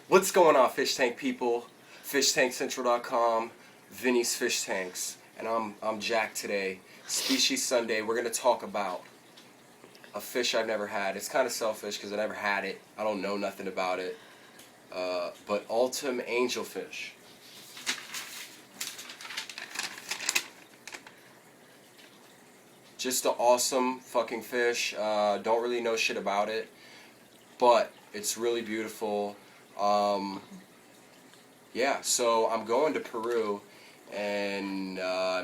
What's going on, fish tank people? FishTankCentral.com, Vinny's Fish Tanks, and I'm Jack today. Species Sunday. We're gonna talk about a fish I've never had. It's kind of selfish because I never had it. I don't know nothing about it. But Altum angelfish. Just an awesome fucking fish. Don't really know shit about it, but it's really beautiful. Yeah, so I'm going to Peru, and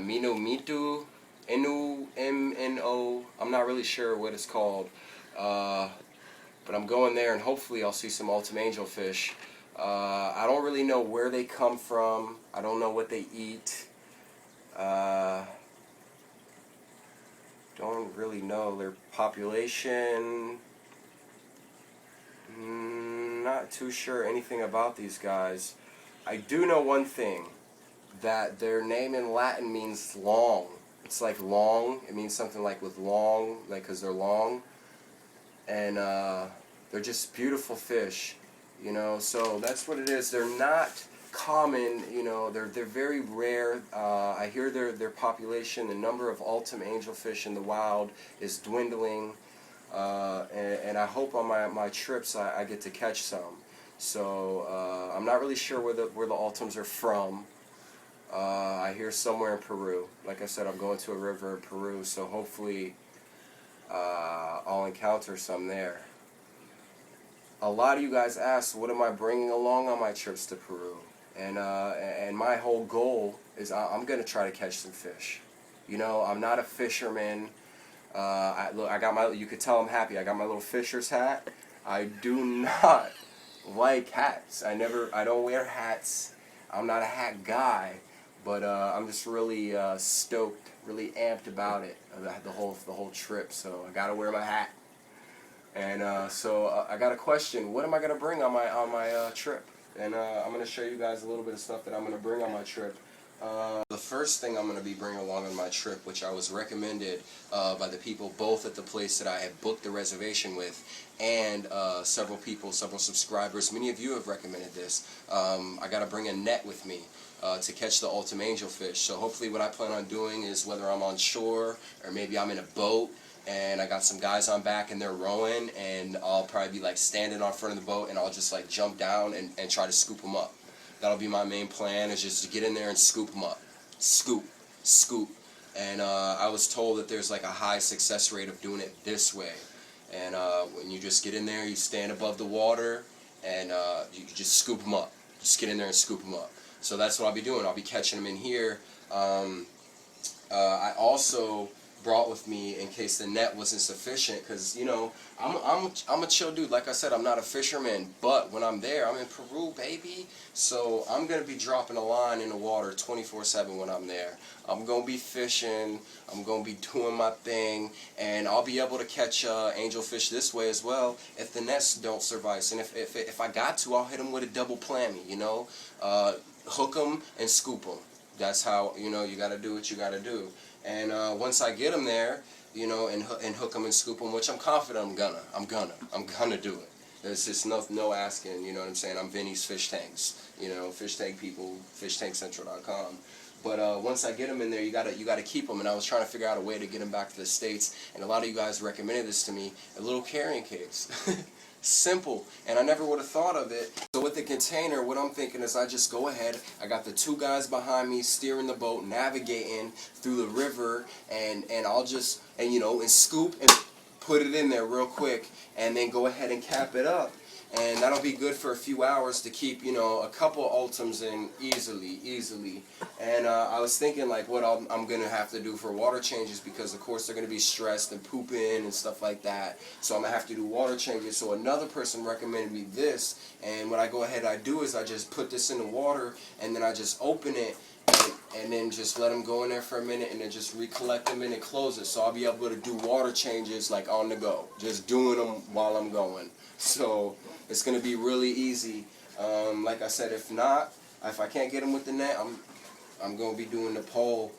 Mino, Enu, MNO, I'm not really sure what it's called, but I'm going there, and hopefully I'll see some Altum angelfish. I don't really know where they come from. I don't know what they eat. Don't really know their population. Not too sure anything about these guys. I do know one thing, that their name in Latin means long. It's like long. It means something like with long, like because they're long. And they're just beautiful fish, you know. So that's what it is. They're not common, you know. They're very rare. I hear their population, the number of Altum angelfish in the wild is dwindling. And I hope on my trips I get to catch some. So I'm not really sure where the Altums are from. I hear somewhere in Peru. Like I said, I'm going to a river in Peru, so hopefully I'll encounter some there. A lot of you guys ask, what am I bringing along on my trips to Peru? And my whole goal is I'm going to try to catch some fish. You know, I'm not a fisherman. Look, I got my. You could tell I'm happy. I got my little fisher's hat. I do not like hats. I don't wear hats. I'm not a hat guy, but I'm just really stoked, really amped about it. The whole trip. So I gotta wear my hat. And so I got a question. What am I gonna bring on my trip? And I'm gonna show you guys a little bit of stuff that I'm gonna bring on my trip. The first thing I'm going to be bringing along on my trip, which I was recommended by the people both at the place that I had booked the reservation with, and several subscribers, many of you have recommended this. I got to bring a net with me to catch the Altum angelfish. So hopefully what I plan on doing is, whether I'm on shore or maybe I'm in a boat and I got some guys on back and they're rowing, and I'll probably be like standing on front of the boat and I'll just like jump down and try to scoop them up. That'll be my main plan, is just to get in there and scoop them up. Scoop. And I was told that there's like a high success rate of doing it this way. And when you just get in there, you stand above the water, and you just scoop them up. Just get in there and scoop them up. So that's what I'll be doing. I'll be catching them in here. I also brought with me, in case the net wasn't sufficient, because, you know, I'm a chill dude. Like I said, I'm not a fisherman, but when I'm there, I'm in Peru, baby. So I'm going to be dropping a line in the water 24/7 when I'm there. I'm going to be fishing, I'm going to be doing my thing, and I'll be able to catch angelfish this way as well if the nets don't suffice. And if I got to, I'll hit them with a double plammy, you know. Hook them and scoop them. That's how, you know, you got to do what you got to do. And once I get them there, you know, and hook them and scoop them, which I'm confident I'm gonna do it. There's just no asking, you know what I'm saying? I'm Vinny's Fish Tanks, you know, fish tank people, FishTankCentral.com. But once I get them in there, you gotta keep them. And I was trying to figure out a way to get them back to the States, and a lot of you guys recommended this to me, a little carrying case. Simple, and I never would have thought of it. So with the container, what I'm thinking is I just go ahead, I got the two guys behind me steering the boat, navigating through the river, and I'll just, and you know, and scoop and put it in there real quick, and then go ahead and cap it up. And that'll be good for a few hours to keep, you know, a couple Altums in easily. And I was thinking like what I'm going to have to do for water changes, because of course they're going to be stressed and pooping and stuff like that. So I'm going to have to do water changes. So another person recommended me this, and what I go ahead I do is I just put this in the water, and then I just open it, and then just let them go in there for a minute, and then just recollect them and close it. So I'll be able to do water changes like on the go, just doing them while I'm going. So it's going to be really easy. Like I said, if I can't get them with the net, I'm going to be doing the pole,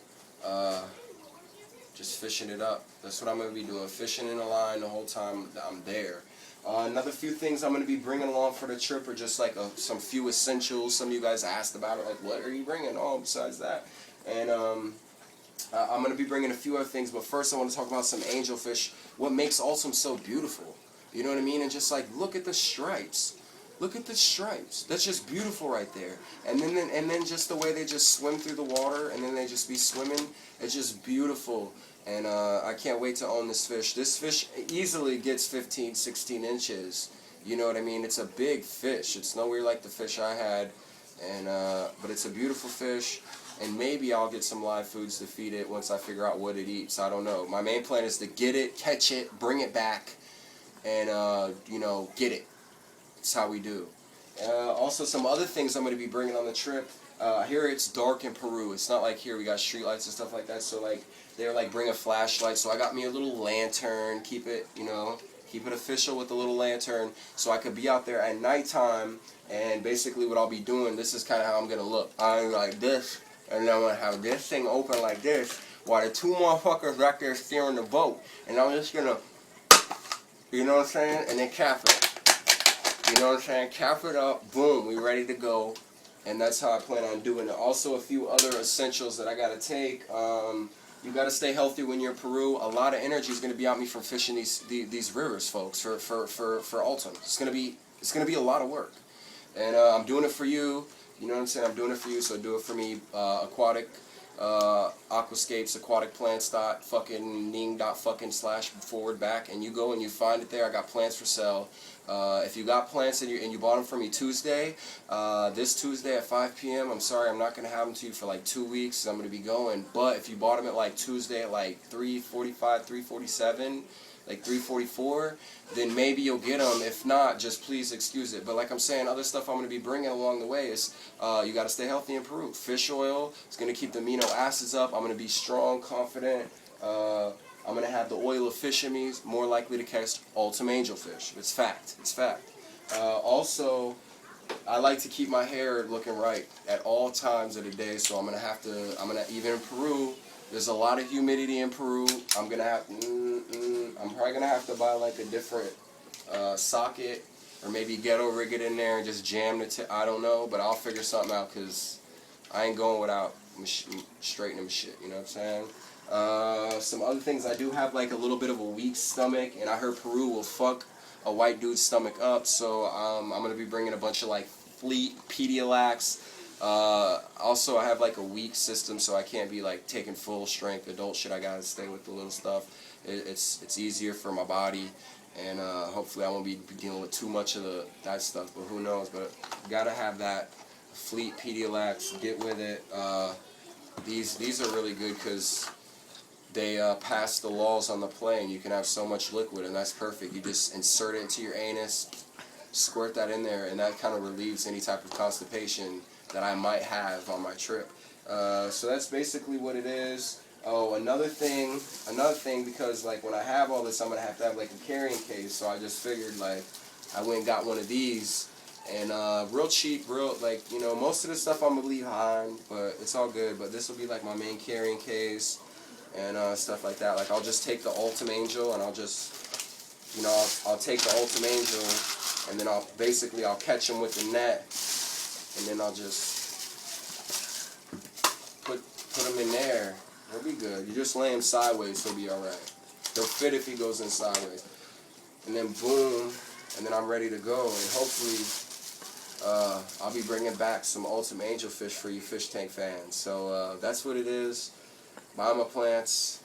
just fishing it up. That's what I'm going to be doing, fishing in a line the whole time I'm there. Another few things I'm going to be bringing along for the trip are just like some few essentials. Some of you guys asked about it, like, what are you bringing? Oh, besides that. And I'm going to be bringing a few other things, but first I want to talk about some angelfish. What makes Altums so beautiful? You know what I mean? And just like, look at the stripes. Look at the stripes. That's just beautiful right there. And then just the way they just swim through the water, and then they just be swimming. It's just beautiful. And I can't wait to own this fish. This fish easily gets 15, 16 inches. You know what I mean? It's a big fish. It's nowhere like the fish I had. And but it's a beautiful fish. And maybe I'll get some live foods to feed it once I figure out what it eats. I don't know. My main plan is to get it, catch it, bring it back, and you know, get it. That's how we do. Also, some other things I'm going to be bringing on the trip. Here it's dark in Peru. It's not like here we got street lights and stuff like that. So like they're like bring a flashlight. So I got me a little lantern. Keep it, you know, keep it official with the little lantern. So I could be out there at nighttime. And basically what I'll be doing, this is kind of how I'm going to look. I'm like this. And then I'm going to have this thing open like this. While the two motherfuckers back there steering the boat. And I'm just going to, you know what I'm saying? And then cap it. You know what I'm saying? Cap it up, boom, we ready to go. And that's how I plan on doing it. Also, a few other essentials that I gotta take. You gotta stay healthy when you're in Peru. A lot of energy is gonna be on me from fishing these rivers, folks, for Altums. It's gonna be a lot of work. And I'm doing it for you. You know what I'm saying? I'm doing it for you, so do it for me. Aquatic aquascapes, aquatic plants dot fucking ning dot fucking slash forward back, and you go and you find it there. I got plants for sale. If you got plants and you bought them for me Tuesday, this Tuesday at 5 p.m. I'm sorry, I'm not gonna have them to you for like 2 weeks. I'm gonna be going. But if you bought them at like Tuesday at like 3:45, 3:47, like 3:44, then maybe you'll get them. If not, just please excuse it. But like I'm saying, other stuff I'm going to be bringing along the way is you got to stay healthy in Peru. Fish oil is going to keep the amino acids up. I'm going to be strong, confident. I'm going to have the oil of fish in me, more likely to catch Altum angelfish. It's fact. It's fact. Also, I like to keep my hair looking right at all times of the day, so I'm going to even in Peru, there's a lot of humidity in Peru. I'm probably gonna have to buy like a different socket, or maybe ghetto rig it in there and just jam the tip. I don't know, but I'll figure something out, because I ain't going without straightening my shit, you know what I'm saying? Some other things, I do have like a little bit of a weak stomach, and I heard Peru will fuck a white dude's stomach up, so I'm gonna be bringing a bunch of like Fleet, Pedialax. Also, I have like a weak system, so I can't be like taking full strength adult shit. I gotta stay with the little stuff. It's easier for my body, and hopefully I won't be dealing with too much of that stuff. But who knows? But gotta have that Fleet Pedialax. Get with it. These are really good because they pass the laws on the plane. You can have so much liquid, and that's perfect. You just insert it into your anus, squirt that in there, and that kind of relieves any type of constipation that I might have on my trip. So that's basically what it is. Oh, another thing, because like when I have all this, I'm gonna have to have like a carrying case. So I just figured like I went and got one of these, and real cheap, like, you know, most of the stuff I'm gonna leave behind, but it's all good. But this will be like my main carrying case and stuff like that. Like I'll just take the Altum Angel, and I'll just, you know, I'll take the Altum Angel, and then I'll catch him with the net. And then I'll just put him in there. He'll be good. You just lay him sideways, he'll be alright. He'll fit if he goes in sideways. And then boom, and then I'm ready to go. And hopefully, I'll be bringing back some Altum angelfish for you fish tank fans. So that's what it is. Buy my plants.